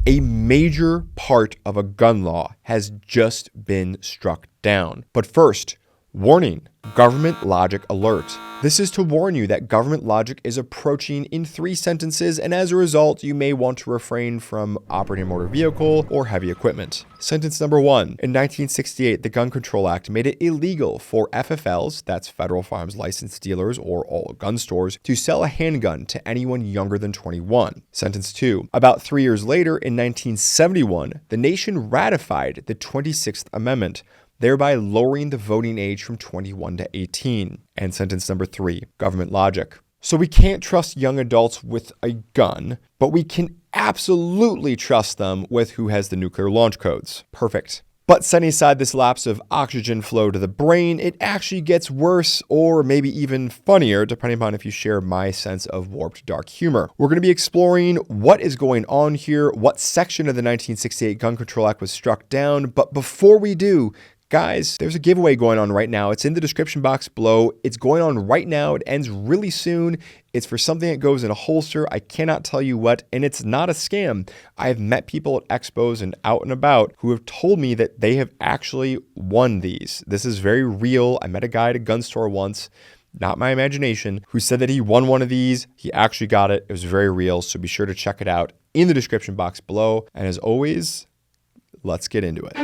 A major part of a gun law has just been struck down. But first, warning, government logic alert. This is to warn you that government logic is approaching in 3 sentences, and as a result, you may want to refrain from operating a motor vehicle or heavy equipment. Sentence number 1. In 1968, the Gun Control Act made it illegal for FFLs, that's federal firearms licensed dealers or all gun stores, to sell a handgun to anyone younger than 21. Sentence 2. About 3 years later, in 1971, the nation ratified the 26th Amendment, thereby lowering the voting age from 21 to 18. And sentence number 3, government logic. So we can't trust young adults with a gun, but we can absolutely trust them with who has the nuclear launch codes. Perfect. But setting aside this lapse of oxygen flow to the brain, it actually gets worse or maybe even funnier, depending upon if you share my sense of warped dark humor. We're going to be exploring what is going on here, what section of the 1968 Gun Control Act was struck down, but before we do, guys, there's a giveaway going on right now. It's in the description box below. It's going on right now. It ends really soon. It's for something that goes in a holster. I cannot tell you what, and it's not a scam. I have met people at expos and out and about who have told me that they have actually won these. This is very real. I met a guy at a gun store once, not my imagination, who said that he won one of these. He actually got it. It was very real, so be sure to check it out in the description box below. And as always, let's get into it.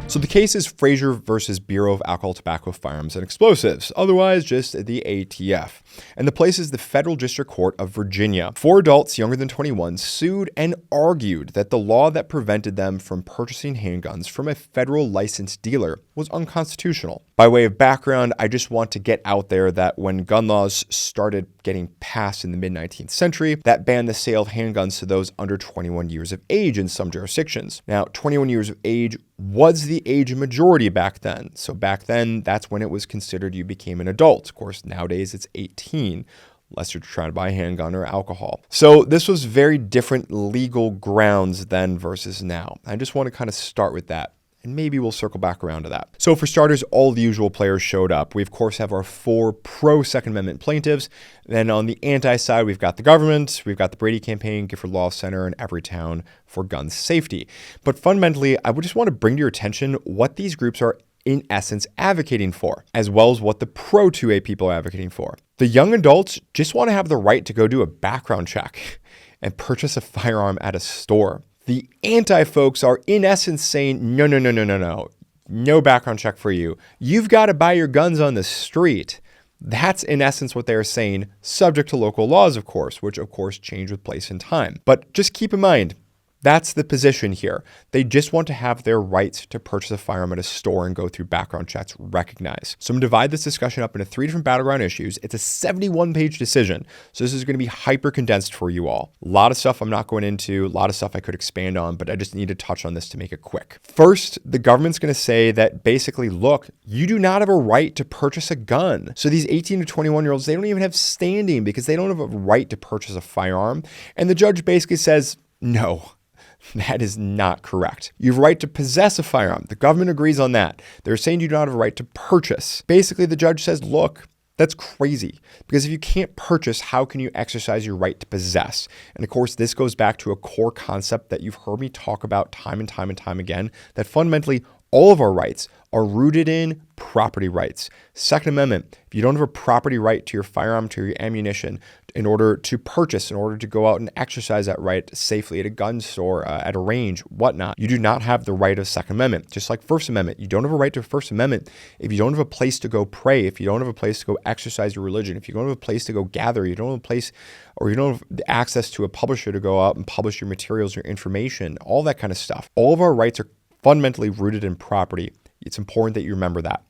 So the case is Frazier versus Bureau of Alcohol, Tobacco, Firearms, and Explosives, otherwise just the ATF. And the place is the Federal District Court of Virginia. 4 adults younger than 21 sued and argued that the law that prevented them from purchasing handguns from a federal licensed dealer was unconstitutional. By way of background, I just want to get out there that when gun laws started getting passed in the mid-19th century, that banned the sale of handguns to those under 21 years of age in some jurisdictions. Now, 21 years of age was the age of majority back then. So back then, that's when it was considered you became an adult. Of course, nowadays it's 18, unless you're trying to buy a handgun or alcohol. So this was very different legal grounds then versus now. I just want to kind of start with that, and maybe we'll circle back around to that. So for starters, all the usual players showed up. We, of course, have our 4 pro-Second Amendment plaintiffs. Then on the anti-side, we've got the government, we've got the Brady Campaign, Gifford Law Center, and Everytown for gun safety. But fundamentally, I would just want to bring to your attention what these groups are in essence advocating for, as well as what the pro-2A people are advocating for. The young adults just want to have the right to go do a background check and purchase a firearm at a store. The anti-folks are in essence saying, no background check for you. You've got to buy your guns on the street. That's in essence what they're saying, subject to local laws, of course, which of course change with place and time. But just keep in mind, that's the position here. They just want to have their rights to purchase a firearm at a store and go through background checks recognized. So I'm going to divide this discussion up into 3 different battleground issues. It's a 71-page decision, so this is going to be hyper condensed for you all. A lot of stuff I'm not going into, a lot of stuff I could expand on, but I just need to touch on this to make it quick. First, the government's going to say that basically, look, you do not have a right to purchase a gun. So these 18 to 21-year-olds, they don't even have standing because they don't have a right to purchase a firearm. And the judge basically says, no. That is not correct. You have a right to possess a firearm. The government agrees on that. They're saying you do not have a right to purchase. Basically, the judge says, look, that's crazy, because if you can't purchase, how can you exercise your right to possess? And of course, this goes back to a core concept that you've heard me talk about time and time and time again, that fundamentally all of our rights are rooted in property rights. Second Amendment, if you don't have a property right to your firearm, to your ammunition, in order to purchase, in order to go out and exercise that right safely at a gun store, at a range, whatnot, you do not have the right of Second Amendment. Just like First Amendment, you don't have a right to First Amendment if you don't have a place to go pray, if you don't have a place to go exercise your religion, if you don't have a place to go gather, you don't have a place, or you don't have access to a publisher to go out and publish your materials, your information, all that kind of stuff. All of our rights are fundamentally rooted in property. It's important that you remember that.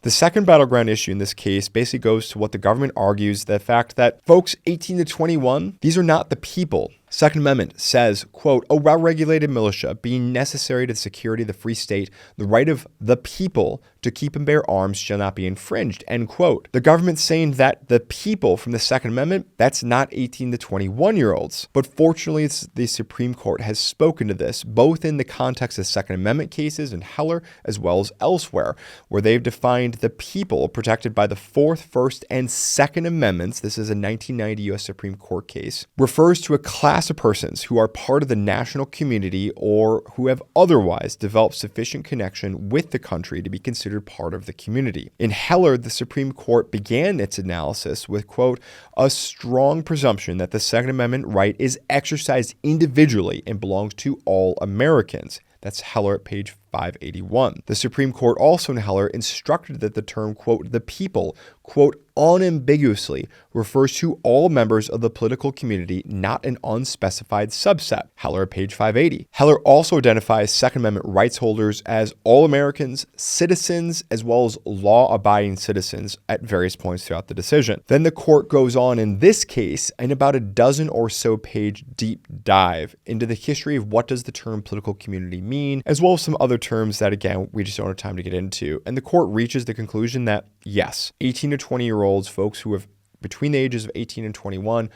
The second battleground issue in this case basically goes to what the government argues, the fact that folks 18 to 21, these are not the people. Second Amendment says, quote, "A well-regulated militia being necessary to the security of the free state, the right of the people to keep and bear arms shall not be infringed," end quote. The government's saying that the people from the Second Amendment, that's not 18 to 21-year-olds. But fortunately, the Supreme Court has spoken to this, both in the context of Second Amendment cases in Heller as well as elsewhere, where they've defined the people protected by the Fourth, First, and Second Amendments. This is a 1990 U.S. Supreme Court case, refers to a class of persons who are part of the national community or who have otherwise developed sufficient connection with the country to be considered part of the community. In Heller, the Supreme Court began its analysis with, quote, "a strong presumption that the Second Amendment right is exercised individually and belongs to all Americans." That's Heller at page 581. The Supreme Court also in Heller instructed that the term, quote, "the people," quote, "unambiguously refers to all members of the political community, not an unspecified subset." Heller at page 580. Heller also identifies Second Amendment rights holders as all Americans, citizens, as well as law-abiding citizens at various points throughout the decision. Then the court goes on in this case in about a dozen or so page deep dive into the history of what does the term political community mean, as well as some other terms that, again, we just don't have time to get into. And the court reaches the conclusion that, yes, 18 to 20-year-olds, folks who have between the ages of 18 and 21,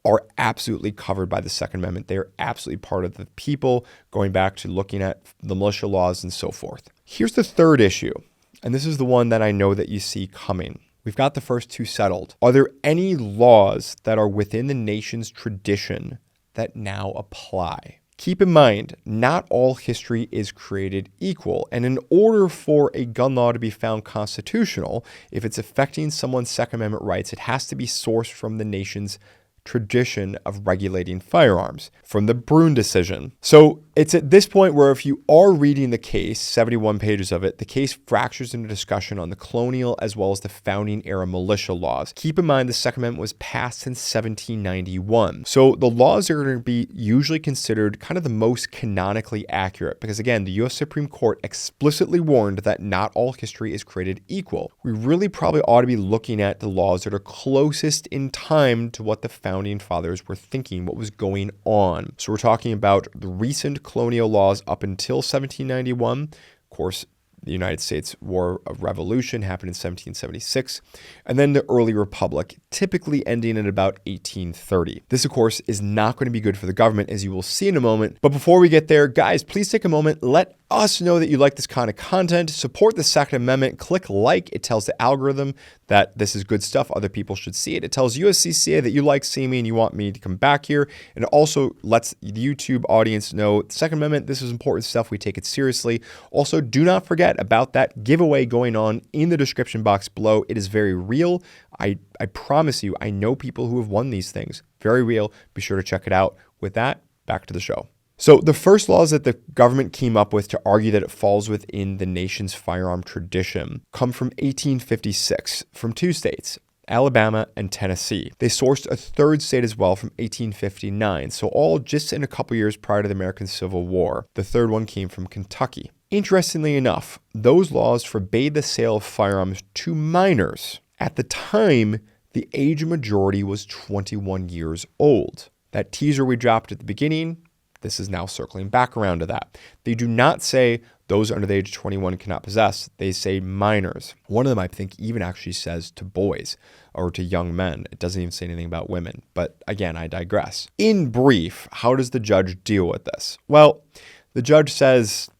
are absolutely covered by the Second Amendment. They are absolutely part of the people, going back to looking at the militia laws and so forth. Here's the third issue, and this is the one that I know that you see coming. We've got the first two settled. Are there any laws that are within the nation's tradition that now apply? Keep in mind, not all history is created equal, and in order for a gun law to be found constitutional, if it's affecting someone's Second Amendment rights, it has to be sourced from the nation's tradition of regulating firearms, from the Brune decision. So it's at this point where if you are reading the case, 71 pages of it, the case fractures into discussion on the colonial as well as the founding era militia laws. Keep in mind the Second Amendment was passed in 1791. So the laws are going to be usually considered kind of the most canonically accurate because, again, the U.S. Supreme Court explicitly warned that not all history is created equal. We really probably ought to be looking at the laws that are closest in time to what the founding fathers were thinking, what was going on. So we're talking about the recent colonial laws up until 1791. Of course, the United States War of Revolution happened in 1776, and then the early republic, typically ending at about 1830. This, of course, is not going to be good for the government, as you will see in a moment. But before we get there, guys, please take a moment, let us know that you like this kind of content, support the Second Amendment, click like. It tells the algorithm that this is good stuff, other people should see it. It tells USCCA that you like seeing me and you want me to come back here. And it also lets the YouTube audience know the Second Amendment, this is important stuff, we take it seriously. Also, do not forget about that giveaway going on in the description box below. It is very real. I promise you, I know people who have won these things. Very real. Be sure to check it out. With that, back to the show. So the first laws that the government came up with to argue that it falls within the nation's firearm tradition come from 1856 from two states, Alabama and Tennessee. They sourced a third state as well from 1859, so all just in a couple years prior to the American Civil War. The third one came from Kentucky. Interestingly enough, those laws forbade the sale of firearms to minors. At the time, the age of majority was 21 years old. That teaser we dropped at the beginning, this is now circling back around to that. They do not say those under the age of 21 cannot possess. They say minors. One of them, I think, even actually says to boys or to young men. It doesn't even say anything about women. But again, I digress. In brief, how does the judge deal with this? Well, the judge says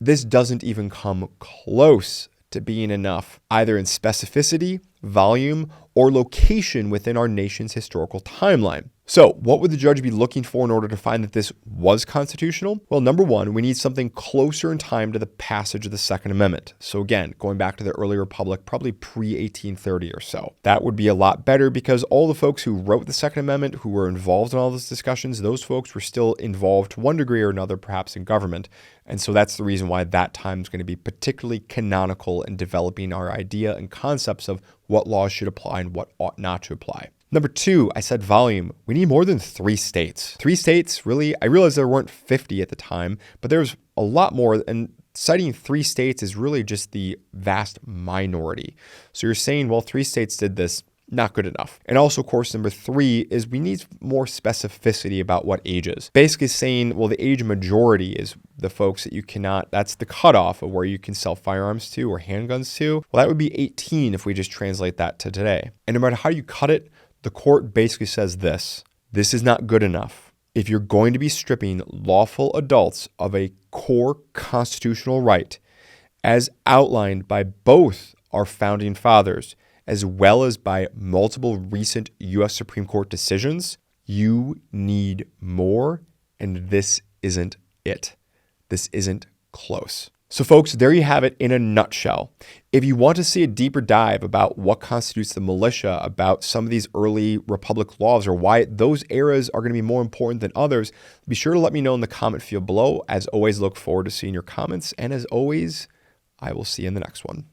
this doesn't even come close to being enough, either in specificity, volume, or location within our nation's historical timeline. So what would the judge be looking for in order to find that this was constitutional? Well, number one, we need something closer in time to the passage of the Second Amendment. So again, going back to the early republic, probably pre-1830 or so. That would be a lot better because all the folks who wrote the Second Amendment, who were involved in all those discussions, those folks were still involved to one degree or another, perhaps in government. And so that's the reason why that time is going to be particularly canonical in developing our idea and concepts of what laws should apply and what ought not to apply. Number two, I said volume. We need more than 3 states. 3 states, really, I realized there weren't 50 at the time, but there's a lot more, and citing 3 states is really just the vast minority. So you're saying, well, 3 states did this. not good enough. And also, course number 3 is we need more specificity about what ages. Basically saying, well, the age majority is the folks that you cannot, that's the cutoff of where you can sell firearms to or handguns to. Well, that would be 18 if we just translate that to today. And no matter how you cut it, the court basically says this is not good enough. If you're going to be stripping lawful adults of a core constitutional right, as outlined by both our founding fathers, as well as by multiple recent U.S. Supreme Court decisions, you need more, and this isn't it. This isn't close. So folks, there you have it in a nutshell. If you want to see a deeper dive about what constitutes the militia, about some of these early republic laws, or why those eras are going to be more important than others, be sure to let me know in the comment field below. As always, look forward to seeing your comments. And as always, I will see you in the next one.